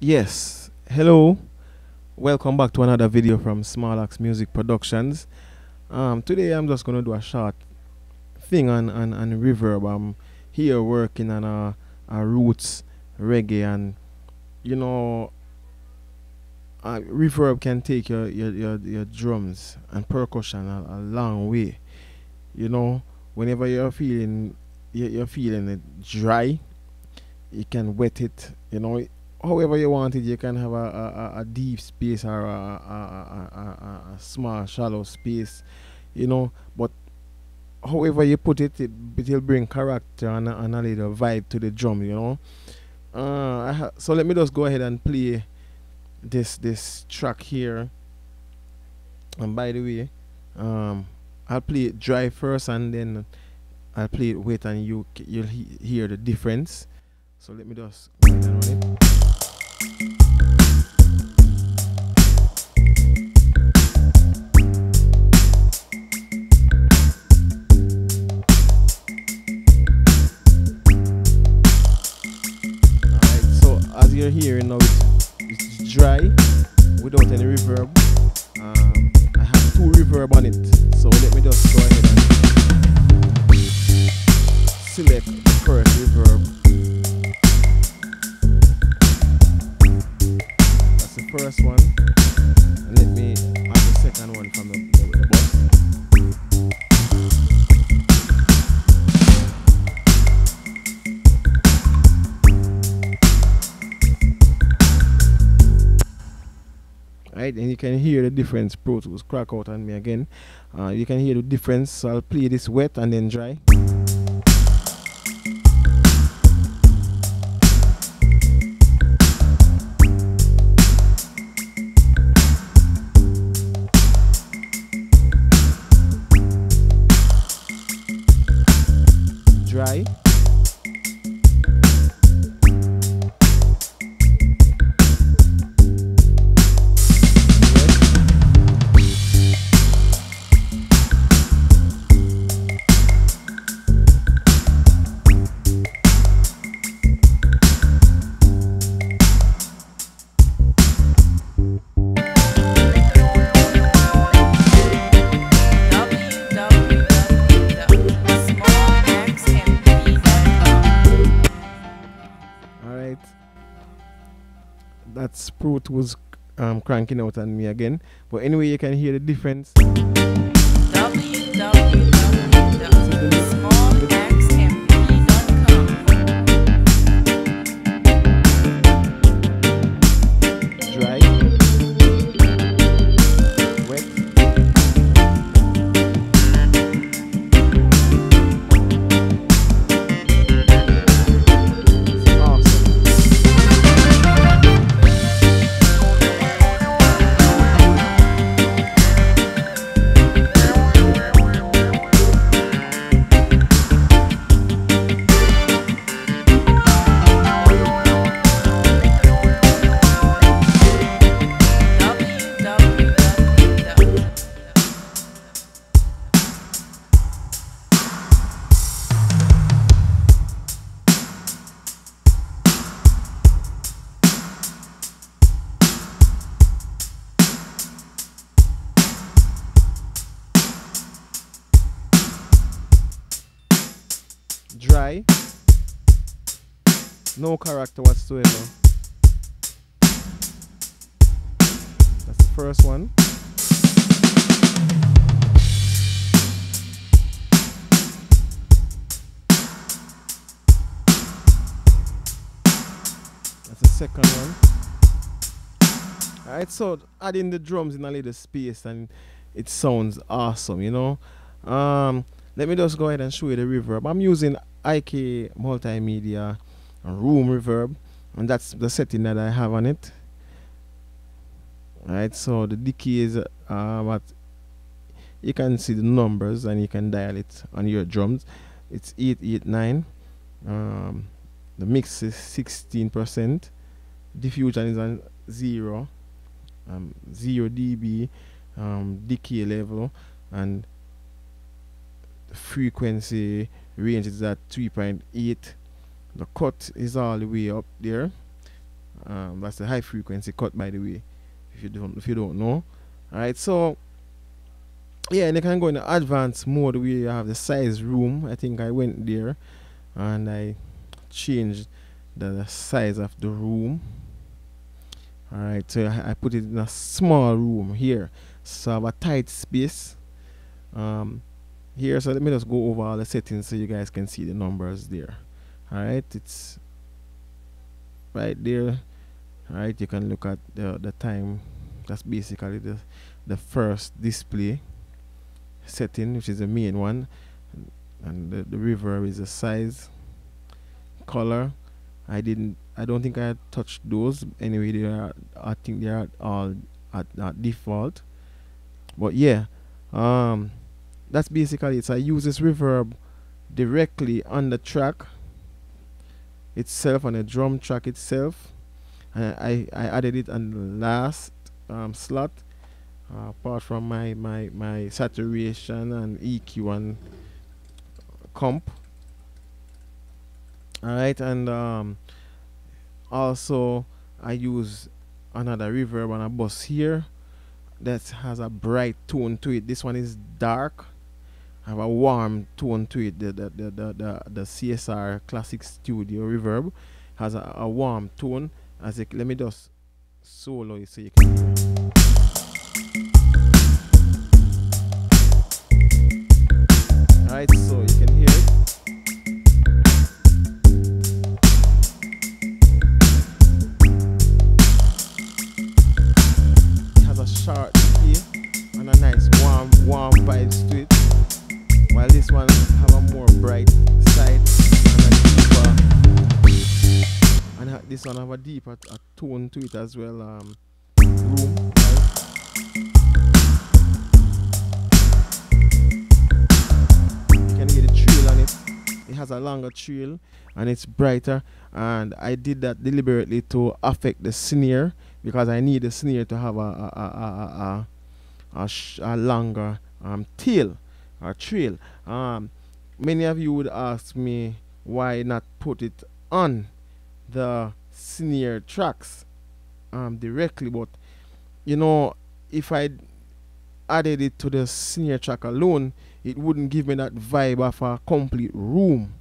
Yes, hello. Welcome back to another video from Small Music Productions. Today I'm just gonna do a short thing on Reverb. I'm here working on a roots reggae, and you know, Reverb can take your drums and percussion a long way. You know, whenever you're feeling it dry, you can wet it. However you want it. You can have a deep space or a small shallow space. But however you put it, it'll bring character and a little vibe to the drum. So let me just go ahead and play this track here. And by the way, I'll play it dry first, and then I'll play it wet, and you'll hear the difference. So let me just go ahead and run it. Alright, so as you're hearing now, it's dry without any reverb. I have two reverb on it, so let me just go ahead and select the first reverb. That's the first one, and let me add the second one from the box. Right, and you can hear the difference. Pro Tools crack out on me again. You can hear the difference. So I'll play this wet and then dry. Dry. That's Pro Tools cranking out on me again. But anyway, you can hear the difference. Dry. Wet. Dry, no character whatsoever. That's the first one. That's the second one. Alright, so adding the drums in a little space and it sounds awesome, Let me just go ahead and show you the reverb. I'm using IK Multimedia Room Reverb, and that's the setting that I have on it. Alright, so the decay is what you can see the numbers, and you can dial it on your drums. It's 889. The mix is 16%. Diffusion is on 0 dB decay level, and frequency range is at 3.8. The cut is all the way up there. That's the high frequency cut, by the way, if you don't know. All right, so yeah, and you can go in the advanced mode where you have the size room. I think I went there and I changed the size of the room. All right, so I put it in a small room here, so I have a tight space here. So let me just go over all the settings so you guys can see the numbers there. All right, it's right there. All right, you can look at the time. That's basically the first display setting, which is the main one, and the reverb is the size, color. I don't think I touched those anyway. I think they are all at default. But yeah, that's basically it. So I use this reverb directly on the track itself, on the drum track itself. I added it on the last slot, apart from my saturation and EQ and comp. Alright, and also I use another reverb on a bus here that has a bright tone to it. This one is dark. I have a warm tone to it. The CSR Classic Studio reverb has a warm tone. Let me just solo it so you can hear. Alright, so you can hear it. It has a sharp decay and a nice warm vibes to it, while this one have a more bright side and a deeper, and this one have a deeper tone to it as well. Room, right? You can hear the trill on it. It has a longer trill and it's brighter, and I did that deliberately to affect the snare, because I need the snare to have a longer tail or trail. Many of you would ask me why not put it on the snare tracks directly, but you know, if I added it to the snare track alone, it wouldn't give me that vibe of a complete room,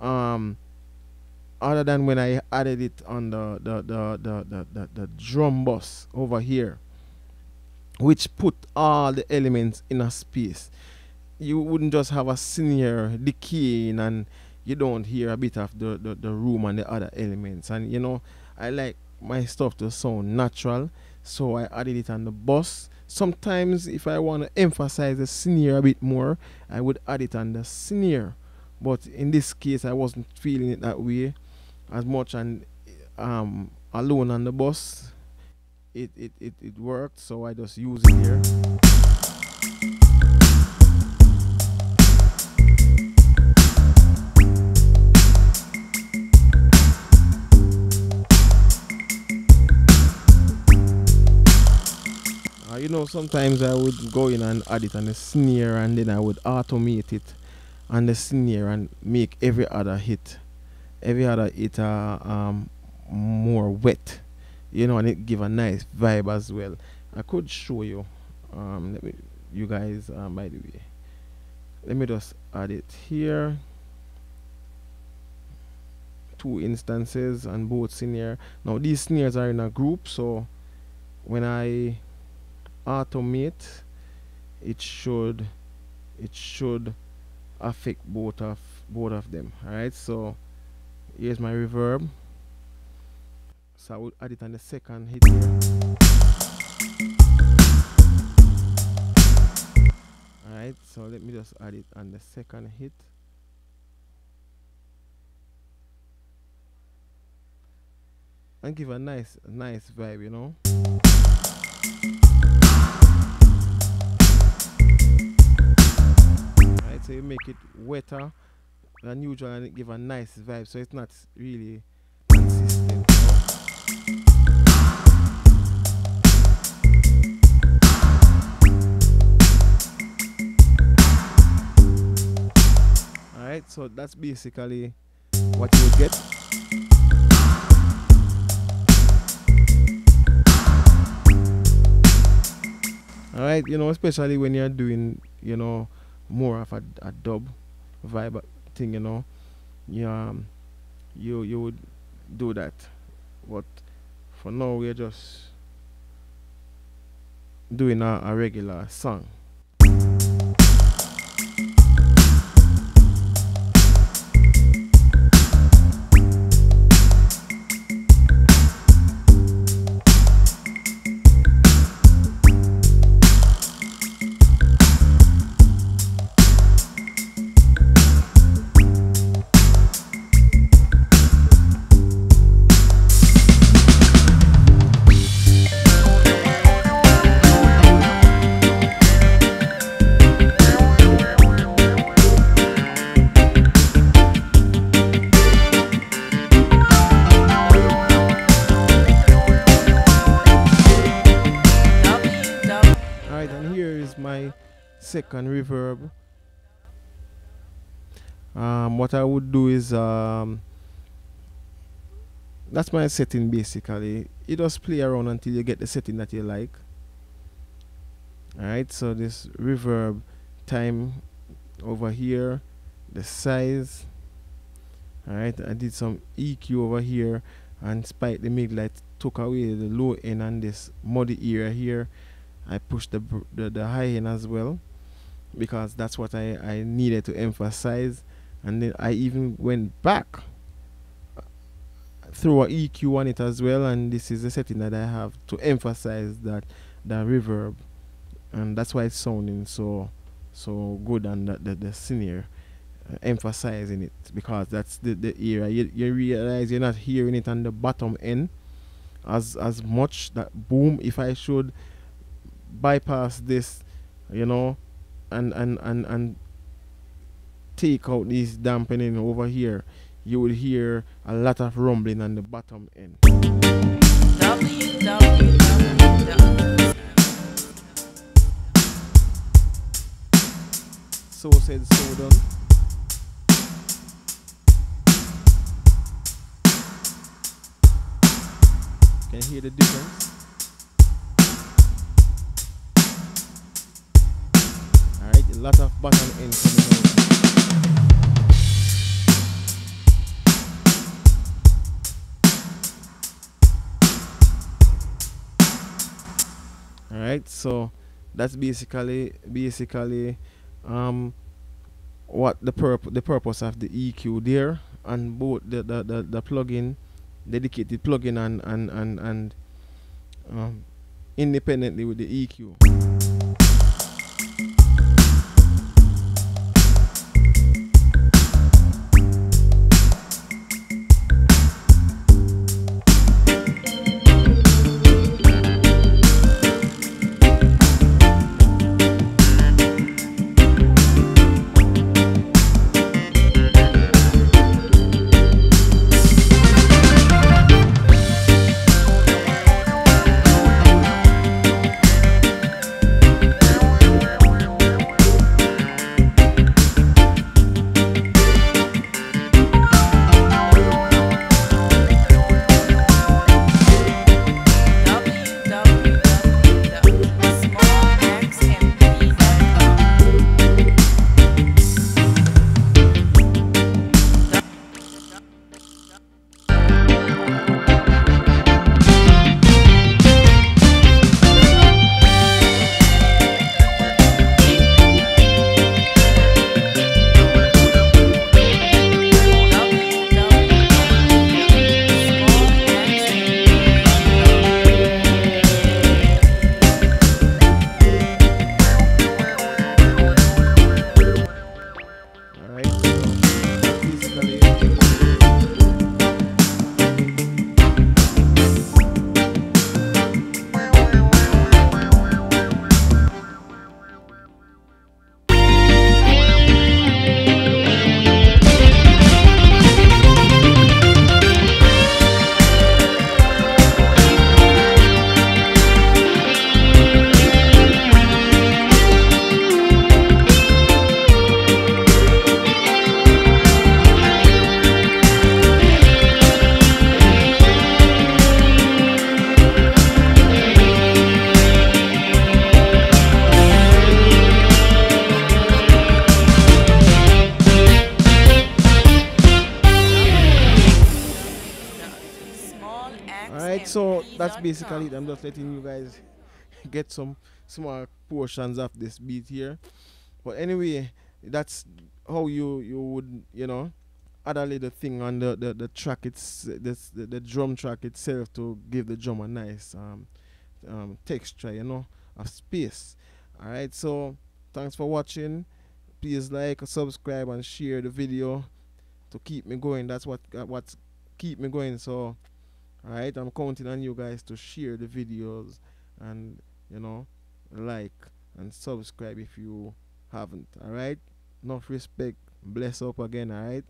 other than when I added it on the drum bus over here, which put all the elements in a space. You wouldn't just have a snare decaying and you don't hear a bit of the room and the other elements. And you know, I like my stuff to sound natural, so I added it on the bus. Sometimes if I want to emphasize the snare a bit more, I would add it on the snare, but in this case I wasn't feeling it that way as much, and alone on the bus it worked, so I just use it here. You know, sometimes I would go in and add it on the snare, and then I would automate it on the snare and make every other hit more wet, you know, and it give a nice vibe as well. I could show you, you guys, by the way, let me just add it here. 2 instances on both snare. Now these snares are in a group, so when I automate, it should affect both of them. All right, so here's my reverb, so I would add it on the second hit here. All right, so let me just add it on the second hit, and give a nice vibe, you know. So you make it wetter than usual and it give a nice vibe, so it's not really consistent, you know? Alright, so that's basically what you get. might, especially when you're doing, more of a dub vibe thing, you you would do that. But for now, we're just doing a regular song. Alright, and here is my second reverb. What I would do is that's my setting basically. You just play around until you get the setting that you like. Alright, so this reverb time over here, the size. Alright, I did some EQ over here and spiked the mid light, took away the low end and this muddy area here. I pushed the high end as well because that's what I needed to emphasize. And then I even went back through a EQ on it as well, and this is the setting that I have to emphasize that reverb, and that's why it's sounding so good, and the senior emphasizing it because that's the area you realize you're not hearing it on the bottom end as much. That boom, if I should bypass this, and take out this dampening over here, you would hear a lot of rumbling on the bottom end. So said, so done. Can you hear the difference? Alright, a lot of bottom end coming out. Alright, so that's basically what the purpose of the EQ there, and both the plugin, dedicated plugin, and independently with the EQ. Alright, so that's basically it. I'm just letting you guys get some small portions of this beat here. But anyway, that's how you would, add a little thing on the track, the drum track itself, to give the drum a nice texture, of space. Alright, so thanks for watching. Please like, subscribe, and share the video to keep me going. That's what keep me going. So alright, I'm counting on you guys to share the videos and like and subscribe if you haven't. Alright, enough respect. Bless up again. Alright.